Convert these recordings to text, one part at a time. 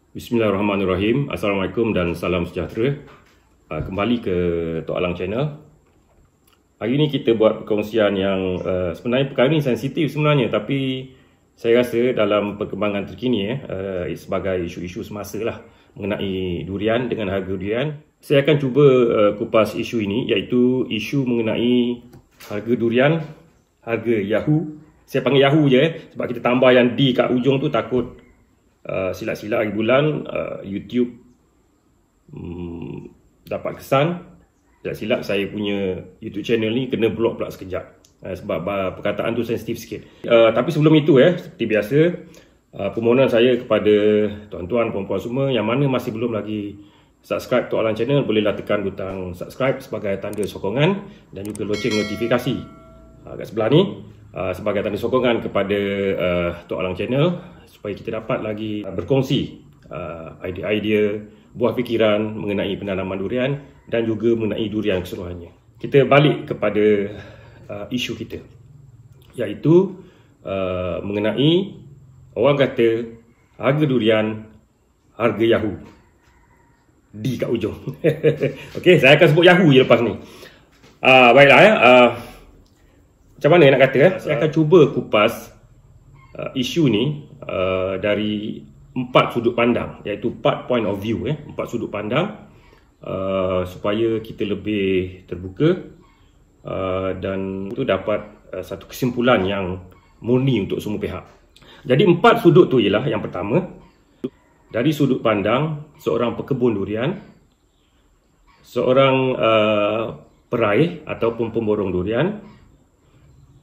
Bismillahirrahmanirrahim. Assalamualaikum dan salam sejahtera. Kembali ke Tok Alang Channel. Hari ini kita buat perkongsian yang sebenarnya perkara ini sensitif sebenarnya, tapi saya rasa dalam perkembangan terkini sebagai isu-isu semasa lah mengenai durian dengan harga durian. Saya akan cuba kupas isu ini, iaitu isu mengenai harga durian, harga Yahoo. Saya panggil Yahoo je sebab kita tambah yang D kat ujung tu takut silap-silap hari bulan YouTube dapat kesan. Tak silap saya punya YouTube channel ni kena block pula sekejap sebab perkataan tu sensitif sikit. Tapi sebelum itu seperti biasa, permohonan saya kepada tuan-tuan, puan-puan semua yang mana masih belum lagi subscribe Tok Alang Channel, bolehlah tekan butang subscribe sebagai tanda sokongan dan juga loceng notifikasi kat sebelah ni sebagai tanda sokongan kepada Tok Alang Channel supaya kita dapat lagi berkongsi idea-idea, buah fikiran mengenai penanaman durian dan juga mengenai durian keseluruhannya. Kita balik kepada isu kita, iaitu mengenai orang kata harga durian, harga Yahoo. D kat ujung. Okey, saya akan sebut Yahoo je lepas ni. Baiklah macam mana nak kata saya akan cuba kupas isu ni dari 4 sudut pandang, iaitu 4 point of view, 4 sudut pandang, supaya kita lebih terbuka dan itu dapat satu kesimpulan yang murni untuk semua pihak. Jadi 4 sudut tu ialah, yang pertama, dari sudut pandang seorang pekebun durian, seorang peraih ataupun pemborong durian,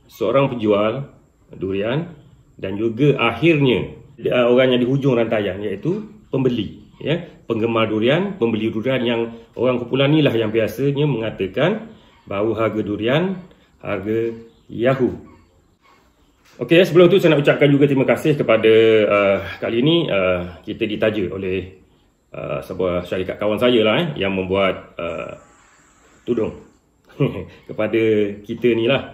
seorang penjual durian, dan juga akhirnya orang yang di hujung rantaian, iaitu pembeli, penggemar durian, pembeli durian, yang orang kumpulan inilah yang biasanya mengatakan bahawa harga durian, harga Yahoo. Okey, sebelum tu saya nak ucapkan juga terima kasih kepada kali ini kita ditaja oleh sebuah syarikat kawan saya lah yang membuat tudung kepada kita ni lah,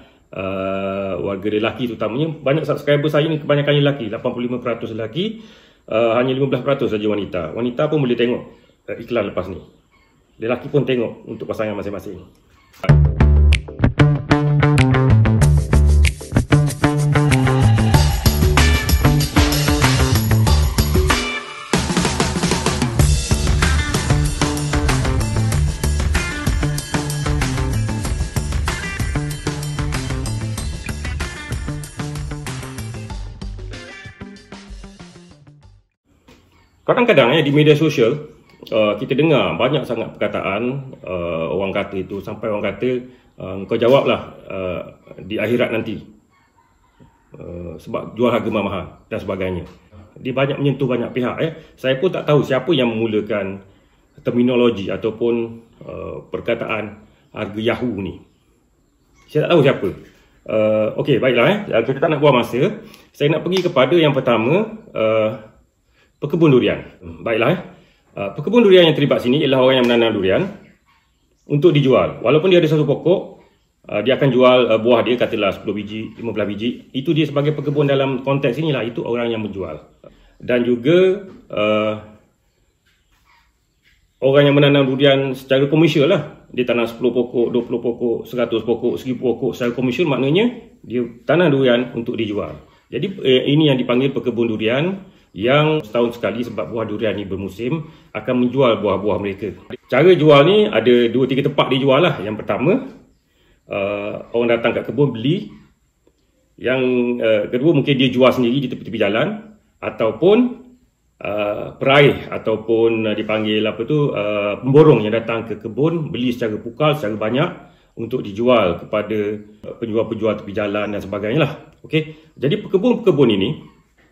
warga lelaki terutamanya. Banyak subscriber saya ni kebanyakan lelaki, 85% lelaki, hanya 15% saja wanita. Wanita pun boleh tengok iklan lepas ni. Lelaki pun tengok untuk pasangan masing-masing. Kadang-kadang di media sosial kita dengar banyak sangat perkataan orang kata itu, sampai orang kata kau jawablah di akhirat nanti sebab jual harga mahal dan sebagainya. Dia banyak menyentuh banyak pihak. Saya pun tak tahu siapa yang memulakan terminologi ataupun perkataan harga Yahoo ni. Saya tak tahu siapa. Okey, baiklah kita tak nak buang masa. Saya nak pergi kepada yang pertama, pekebun durian. Baiklah, pekebun durian yang terlibat sini ialah orang yang menanam durian untuk dijual. Walaupun dia ada satu pokok, dia akan jual buah dia, katalah 10 biji, 15 biji. Itu dia sebagai pekebun dalam konteks inilah, itu orang yang menjual. Dan juga orang yang menanam durian secara komersial lah. Dia tanam 10 pokok, 20 pokok, 100 pokok, 1000 pokok secara komersial, maknanya dia tanam durian untuk dijual. Jadi ini yang dipanggil pekebun durian, yang setahun sekali sebab buah durian ni bermusim akan menjual buah-buah mereka. Cara jual ni ada 2-3 tempat dia jual lah. Yang pertama, orang datang kat kebun beli. Yang kedua, mungkin dia jual sendiri di tepi-tepi jalan, ataupun peraih ataupun dipanggil pemborong yang datang ke kebun beli secara pukal, secara banyak untuk dijual kepada penjual-penjual tepi jalan dan sebagainya lah. Okey, jadi pekebun-pekebun ini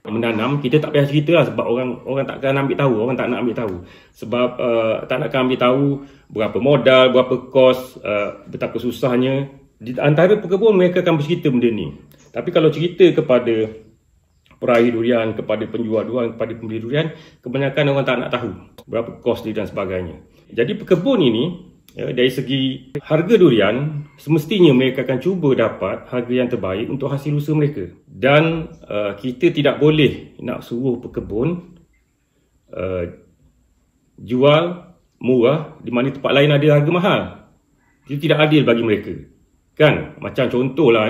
menanam, kita tak payah cerita lah sebab orang takkan ambil tahu, orang tak nak ambil tahu sebab tak nakkan ambil tahu berapa modal, berapa kos, betapa susahnya. Di antara pekebun mereka akan bercerita benda ni. Tapi kalau cerita kepada peraih durian, kepada penjual durian, kepada pembeli durian, kebanyakan orang tak nak tahu berapa kos dia dan sebagainya. Jadi pekebun ini, dari segi harga durian, semestinya mereka akan cuba dapat harga yang terbaik untuk hasil usaha mereka. Dan kita tidak boleh nak suruh pekebun jual murah di mana tempat lain ada harga mahal. Itu tidak adil bagi mereka. Kan? Macam contohlah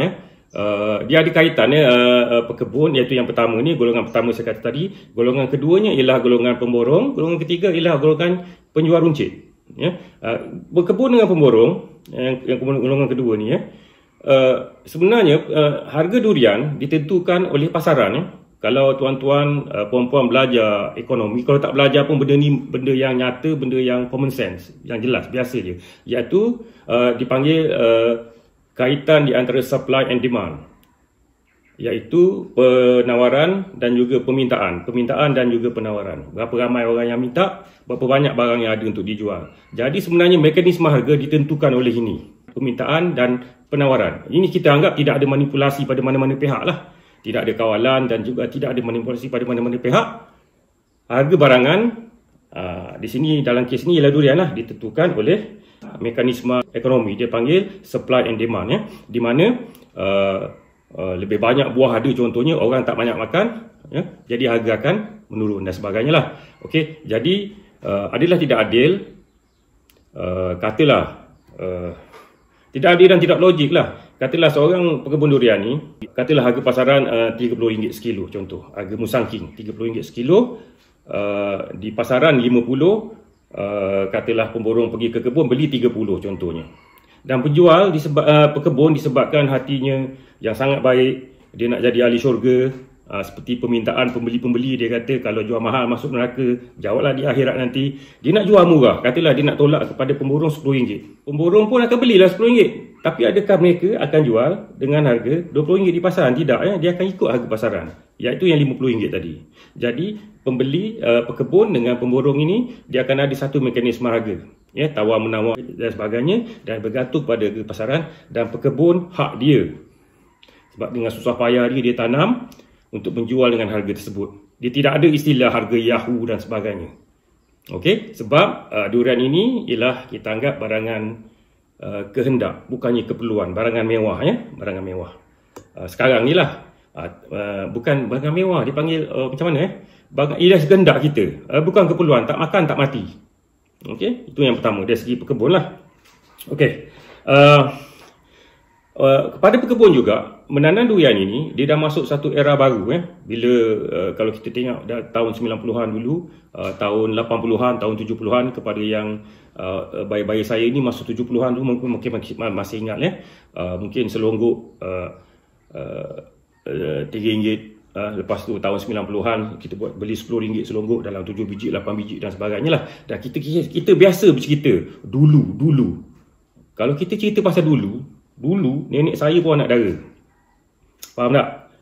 dia ada kaitan pekebun, iaitu yang pertama ni, golongan pertama saya kata tadi, golongan keduanya ialah golongan pemborong, golongan ketiga ialah golongan penjual runcit. Berkebun dengan pemborong, yang golongan kedua ni, sebenarnya harga durian ditentukan oleh pasaran. Kalau tuan-tuan puan-puan belajar ekonomi, kalau tak belajar pun benda ni benda yang nyata, benda yang common sense, yang jelas, biasa je, iaitu dipanggil kaitan di antara supply and demand, iaitu penawaran dan juga permintaan dan juga penawaran. Berapa ramai orang yang minta, berapa banyak barang yang ada untuk dijual. Jadi sebenarnya mekanisme harga ditentukan oleh ini, permintaan dan penawaran. Ini kita anggap tidak ada manipulasi pada mana-mana pihak lah. Tidak ada kawalan dan juga tidak ada manipulasi pada mana-mana pihak. Harga barangan di sini, dalam kes ini ialah durian lah, ditentukan oleh mekanisme ekonomi. Dia panggil supply and demand, di mana lebih banyak buah ada, contohnya orang tak banyak makan, jadi harga akan menurun dan sebagainya lah. Okey, jadi adalah tidak adil, katalah tidak adil dan tidak logik lah. Katalah seorang pekebun durian ni, katalah harga pasaran RM30 sekilo, contoh harga musangking RM30 sekilo, di pasaran 50, katalah pemborong pergi ke kebun beli 30 contohnya. Dan penjual pekebun disebabkan hatinya yang sangat baik, dia nak jadi ahli syurga, seperti permintaan pembeli-pembeli, dia kata kalau jual mahal masuk neraka, jawablah di akhirat nanti. Dia nak jual murah, katalah dia nak tolak kepada pemborong RM10. Pemborong pun akan belilah RM10. Tapi adakah mereka akan jual dengan harga RM20 di pasaran? Tidak, dia akan ikut harga pasaran, iaitu yang RM50 tadi. Jadi pembeli pekebun dengan pemborong ini, dia akan ada satu mekanisme harga, tawar menawar dan sebagainya, dan bergantung pada harga pasaran. Dan pekebun hak dia, sebab dengan susah payah dia tanam, untuk menjual dengan harga tersebut. Dia tidak ada istilah harga Yahoo dan sebagainya. Okey, sebab durian ini ialah kita anggap barangan kehendak, bukannya keperluan, barangan mewah, barangan mewah. Sekarang ni lah bukan barangan mewah, dipanggil macam mana ialah kehendak kita, bukan keperluan, tak makan tak mati. Okey, itu yang pertama dari segi pekebun lah. Okey, kepada pekebun juga, menanam durian ini dia dah masuk satu era baru. Bila kalau kita tengok dah tahun 90-an dulu, tahun 80-an, tahun 70-an, kepada yang bayi-bayi saya ini masuk 70-an dulu, mungkin masih ingat mungkin selonggok RM3. Lepas tu tahun 90-an kita buat beli RM10 selonggok dalam 7 biji, 8 biji dan sebagainya lah. Dan kita biasa bercerita dulu. Kalau kita cerita pasal dulu nenek saya pun anak dara. Faham tak?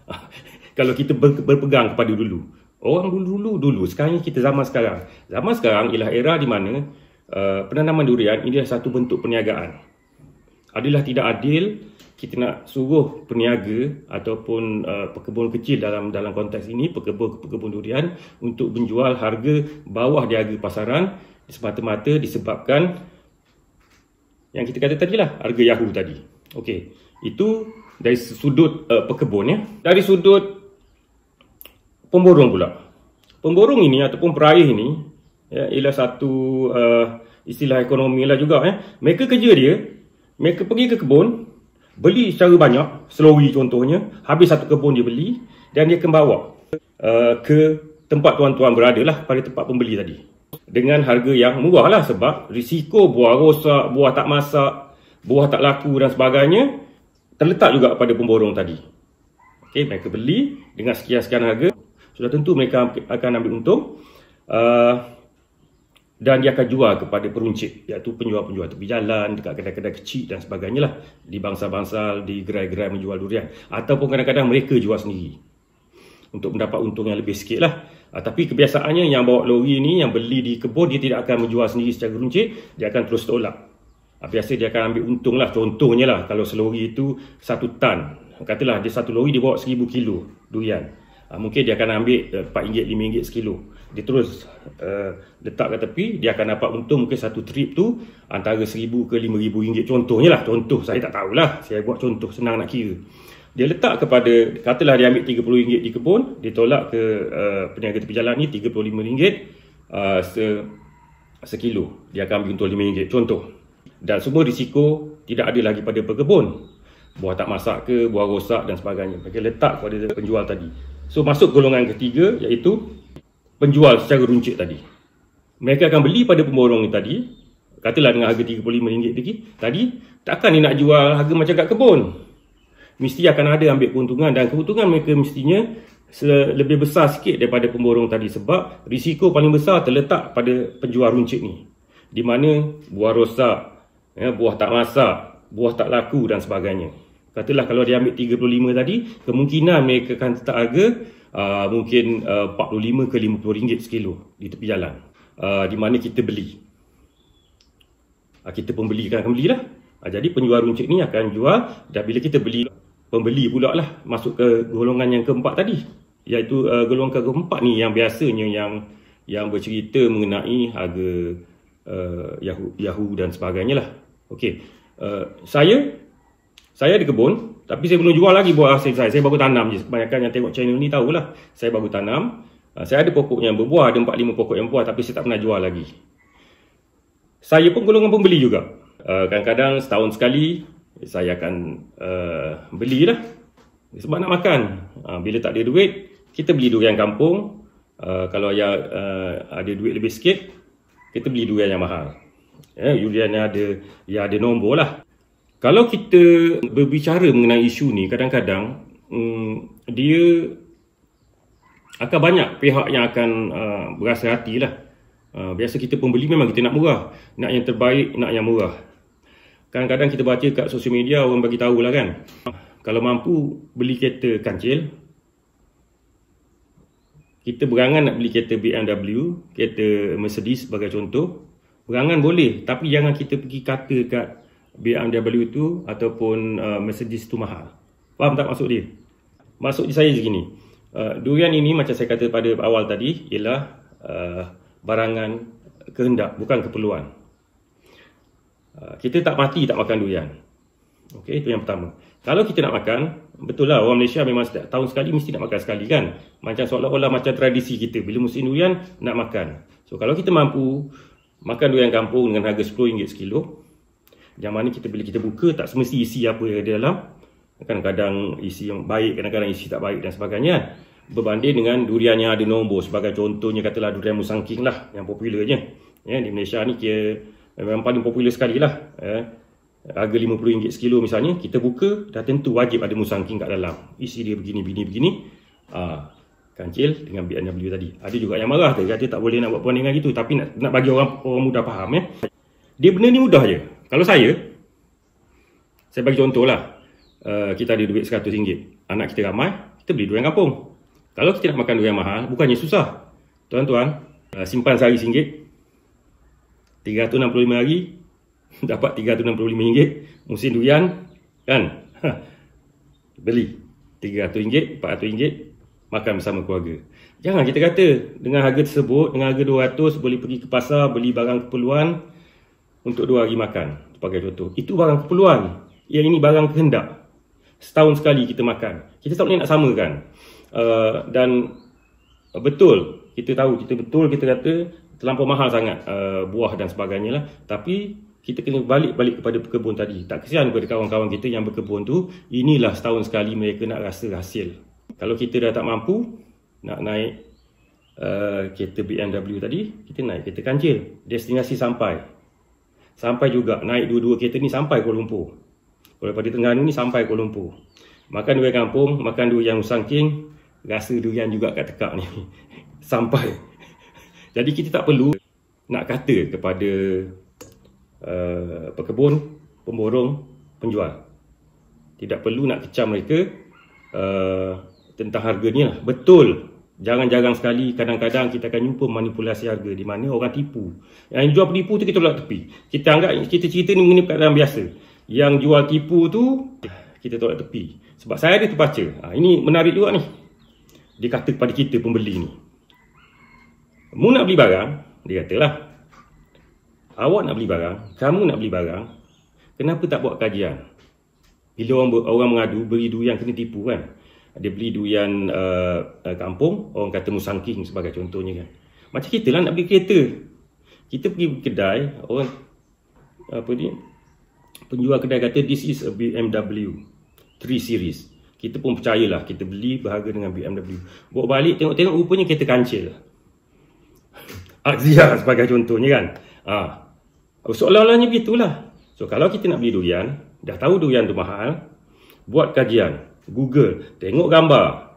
Kalau kita berpegang kepada dulu. Orang dulu. Sekarang kita zaman sekarang. Zaman sekarang ialah era di mana penanaman durian ini adalah satu bentuk perniagaan. Adalah tidak adil kita nak suruh peniaga ataupun pekebun kecil dalam konteks ini, pekebun durian, untuk menjual harga bawah di harga pasaran semata-mata disebabkan yang kita kata tadi lah, harga Yahoo tadi. Okey, itu dari sudut pekebun. Dari sudut pemborong pula. Pemborong ini ataupun peraih ini ialah satu istilah ekonomi lah juga. Mereka kerja dia, mereka pergi ke kebun, beli secara banyak, selori contohnya, habis satu kebun dia beli, dan dia akan bawa ke tempat tuan-tuan berada lah, pada tempat pembeli tadi, dengan harga yang murah lah, sebab risiko buah rosak, buah tak masak, buah tak laku dan sebagainya terletak juga pada pemborong tadi. Okey, mereka beli dengan sekian-sekian harga, sudah tentu mereka akan ambil untung, dan dia akan jual kepada peruncit, iaitu penjual-penjual tepi jalan, dekat kedai-kedai kecil dan sebagainya lah, di bangsal-bangsal, di gerai-gerai menjual durian, ataupun kadang-kadang mereka jual sendiri untuk mendapat untung yang lebih sikit lah. Tapi kebiasaannya yang bawa lori ni, yang beli di kebun, dia tidak akan menjual sendiri secara runcit, dia akan terus tolak. Biasa dia akan ambil untung lah. Contohnya lah, kalau selori itu 1 tan, katalah dia satu lori dia bawa 1000 kilo durian, mungkin dia akan ambil RM4, RM5 sekilo. Dia terus letak ke tepi, dia akan dapat untung mungkin satu trip tu antara RM1000 ke RM5000. Contohnya lah, contoh, saya tak tahulah, saya buat contoh, senang nak kira. Dia letak kepada, katalah dia ambil RM30 di kebun, dia tolak ke peniaga tepi jalan ni RM35. sekilo. Dia akan ambil untuk RM5 contoh. Dan semua risiko tidak ada lagi pada pekebun. Buah tak masak ke, buah rosak dan sebagainya. Mereka letak kepada penjual tadi. So masuk golongan ketiga, iaitu penjual secara runcit tadi. Mereka akan beli pada pemborong ni tadi, katalah dengan harga RM35 tadi, takkan dia nak jual harga macam kat kebun. Mesti akan ada ambil keuntungan, dan keuntungan mereka mestinya lebih besar sikit daripada pemborong tadi, sebab risiko paling besar terletak pada penjual runcit ni, di mana buah rosak, buah tak masak, buah tak laku dan sebagainya. Katalah kalau dia ambil 35 tadi, kemungkinan mereka akan letak harga mungkin 45 ke RM50 sekilo di tepi jalan, di mana kita beli. Kita pembeli akan belilah. Jadi penjual runcit ni akan jual, dan bila kita beli, pembeli pula lah masuk ke golongan yang keempat tadi, iaitu golongan keempat ni yang biasanya yang bercerita mengenai harga Yahoo dan sebagainya lah. Okey, saya ada kebun, tapi saya belum jual lagi buah hasil saya. Saya baru tanam je. Kebanyakan yang tengok channel ni tahulah. Saya baru tanam. Saya ada pokok yang berbuah, ada 4-5 pokok yang berbuah, tapi saya tak pernah jual lagi. Saya pun golongan pembeli juga. Kadang-kadang setahun sekali saya akan belilah, sebab nak makan. Bila tak ada duit, kita beli durian kampung. Kalau ada duit lebih sikit, kita beli durian yang mahal. Durian yang ada nombor lah. Kalau kita berbicara mengenai isu ni, kadang-kadang dia akan banyak pihak yang akan berasa hati lah. Biasa kita pembeli memang kita nak murah, nak yang terbaik, nak yang murah. Kadang-kadang kita baca kat sosial media, orang bagi tahu lah kan, kalau mampu beli kereta kancil, kita berangan nak beli kereta BMW, kereta Mercedes sebagai contoh, berangan boleh, tapi jangan kita pergi kata kat BMW tu ataupun Mercedes tu mahal. Faham tak maksud dia? Maksud saya begini, durian ini macam saya kata pada awal tadi, ialah barangan kehendak, bukan keperluan. Kita tak mati tak makan durian. Okey, itu yang pertama. Kalau kita nak makan, betul lah orang Malaysia memang setiap tahun sekali mesti nak makan sekali kan. Macam seolah-olah macam tradisi kita, bila musim durian nak makan. So kalau kita mampu makan durian kampung dengan harga RM10 sekilo, yang mana kita bila kita buka tak semesti isi apa yang ada dalam. Kadang-kadang isi yang baik, kadang-kadang isi tak baik dan sebagainya. Berbanding dengan durian yang ada nombor, sebagai contohnya katalah durian Musang King lah, yang popularnya. Di Malaysia ni memang paling popular sekali lah. Harga RM50 sekilo misalnya, kita buka dah tentu wajib ada Musang King kat dalam. Isi dia begini. Kancil dengan BMW tadi. Ada juga yang marah, dia kata tak boleh nak buat perbandingan gitu, tapi nak bagi orang mudah faham. Dia benda ni mudah je. Kalau saya bagi contoh lah, kita ada duit RM100, anak kita ramai, kita beli durian kampung. Kalau kita nak makan durian mahal, bukannya susah. Tuan-tuan, simpan sehari RM1, 365 hari, dapat RM365, musim durian, kan? Beli RM300, RM400, makan bersama keluarga. Jangan kita kata dengan harga tersebut, dengan harga RM200, boleh pergi ke pasar, beli barang keperluan untuk 2 hari makan, sebagai contoh. Itu barang keperluan. Yang ini barang kehendak. Setahun sekali kita makan. Kita tak boleh nak samakan. Dan betul, kita tahu, kita kata terlampau mahal sangat buah dan sebagainya lah. Tapi kita kena balik kepada pekebun tadi. Tak kesian kepada kawan-kawan kita yang berkebun tu. Inilah setahun sekali mereka nak rasa hasil. Kalau kita dah tak mampu nak naik kereta BMW tadi, kita naik kereta kancil. Destinasi sampai juga naik dua-dua kereta ni sampai Kuala Lumpur. Kalau daripada Terengganu ni sampai Kuala Lumpur. Makan durian kampung, makan durian Musang King, rasa durian juga kat tekak ni. Sampai. Jadi kita tak perlu nak kata kepada pekebun, pemborong, penjual. Tidak perlu nak kecam mereka tentang harga ni lah. Betul. Jarang-jarang sekali kadang-kadang kita akan jumpa manipulasi harga di mana orang tipu. Yang jual penipu tu kita tolak tepi. Kita anggap kita cerita ni mengenai keadaan biasa. Yang jual tipu tu kita tolak tepi. Sebab saya ada terbaca. Ini menarik juga ni. Dia kata kepada kita pembeli ni, mu nak beli barang, dia katalah, awak nak beli barang, kamu nak beli barang, kenapa tak buat kajian? Bila orang mengadu beli durian kena tipu kan. Dia beli durian kampung, orang kata Musang King sebagai contohnya kan. Macam kita lah nak beli kereta. Kita pergi kedai, orang penjual kedai kata this is a BMW 3 Series. Kita pun percayalah, kita beli berharga dengan BMW. Bawa balik tengok-tengok rupanya kereta kancil. Axia sebagai contohnya kan. Seolah-olahnya begitulah. So kalau kita nak beli durian, dah tahu durian tu mahal, buat kajian, Google, tengok gambar.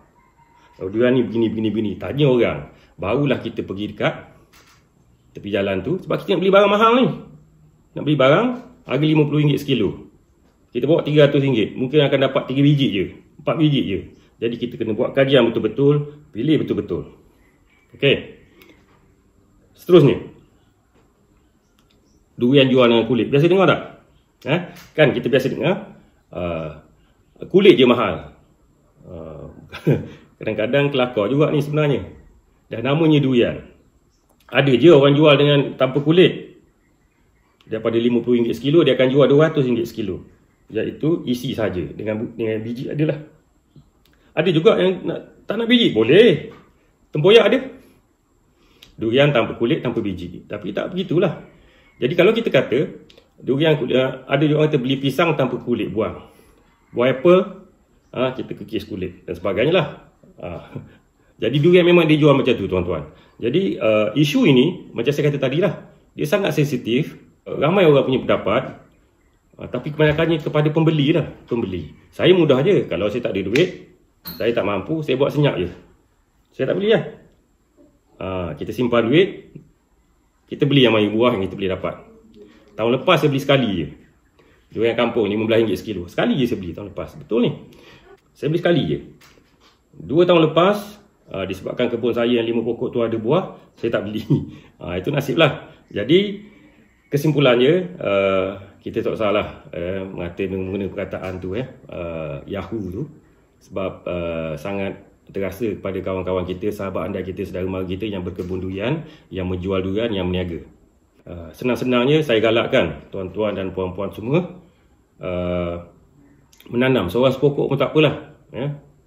Durian ni begini, tanya orang. Barulah kita pergi dekat tepi jalan tu, sebab kita nak beli barang mahal ni. Nak beli barang harga RM50 sekilo. Kita bawa RM300, mungkin akan dapat 3 biji je, 4 biji je. Jadi kita kena buat kajian betul-betul, pilih betul-betul. Okey. Seterusnya, durian jual dengan kulit. Biasa dengar tak? Kan kita biasa dengar kulit je mahal. Kadang-kadang kelakar juga ni sebenarnya. Dah namanya durian. Ada je orang jual dengan tanpa kulit. Daripada RM50 sekilo, dia akan jual RM200 sekilo. Iaitu isi saja dengan biji adalah. Ada juga yang tak nak biji, boleh. Tempoyak ada. Durian tanpa kulit, tanpa biji. Tapi tak begitulah. Jadi kalau kita kata durian kulit, ada juga orang kata beli pisang tanpa kulit, buang. Buang apple, kita kekis kulit dan sebagainya lah. Jadi durian memang dijual macam tu, tuan-tuan. Jadi isu ini macam saya kata tadi lah, dia sangat sensitif. Ramai orang punya pendapat, tapi kebanyakannya kepada pembeli lah. Saya mudah je. Kalau saya tak ada duit, saya tak mampu, saya buat senyap je. Saya tak beli lah. Kita simpan duit, kita beli yang main buah yang kita boleh dapat. Tahun lepas saya beli sekali je. Durian kampung RM15 sekilo. Sekali je saya beli tahun lepas. Betul ni. Saya beli sekali je. 2 tahun lepas, disebabkan kebun saya yang 5 pokok tu ada buah, saya tak beli. Itu nasib lah. Jadi kesimpulannya, kita tak salah mengenai perkataan tu, Yahoo tu. Sebab sangat terasa kepada kawan-kawan kita, sahabat anda kita, saudara mara kita yang berkebun durian, yang menjual durian, yang meniaga. Senang-senangnya saya galakkan tuan-tuan dan puan-puan semua menanam seorang sepokok pun tak apalah,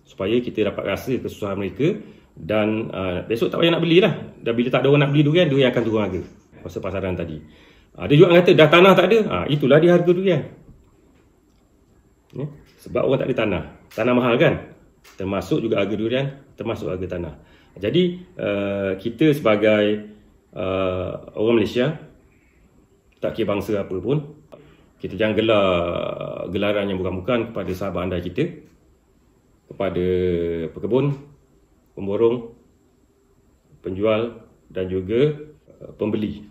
supaya kita dapat rasa kesusahan mereka. Dan besok tak payah nak belilah. Dan bila tak ada orang nak beli durian, durian akan turun harga masa pasaran tadi. Ada juga yang kata dah tanah tak ada, itulah dia harga durian, sebab orang tak ada tanah. Tanah mahal kan, termasuk juga harga durian, termasuk harga tanah. Jadi kita sebagai orang Malaysia, tak kira bangsa apa pun, kita jangan gelar gelaran yang bukan-bukan kepada sahabat anda kita, kepada pekebun, pemborong, penjual dan juga pembeli.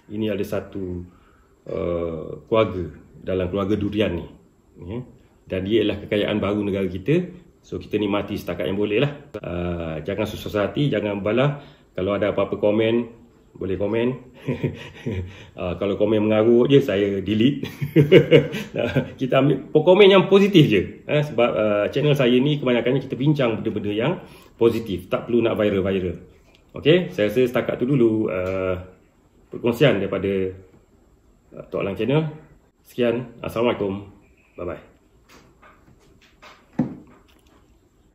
Ini ada satu keluarga dalam keluarga durian ni, dan dia ialah kekayaan baru negara kita. So kita nikmati setakat yang boleh lah. Jangan susah hati, jangan balah. Kalau ada apa-apa komen, boleh komen. Kalau komen mengarut je, saya delete. Kita ambil komen yang positif je. Sebab channel saya ni kebanyakannya kita bincang benda-benda yang positif. Tak perlu nak viral-viral. Okay, saya rasa setakat tu dulu perkongsian daripada Tok Lang Channel. Sekian, Assalamualaikum. Bye-bye.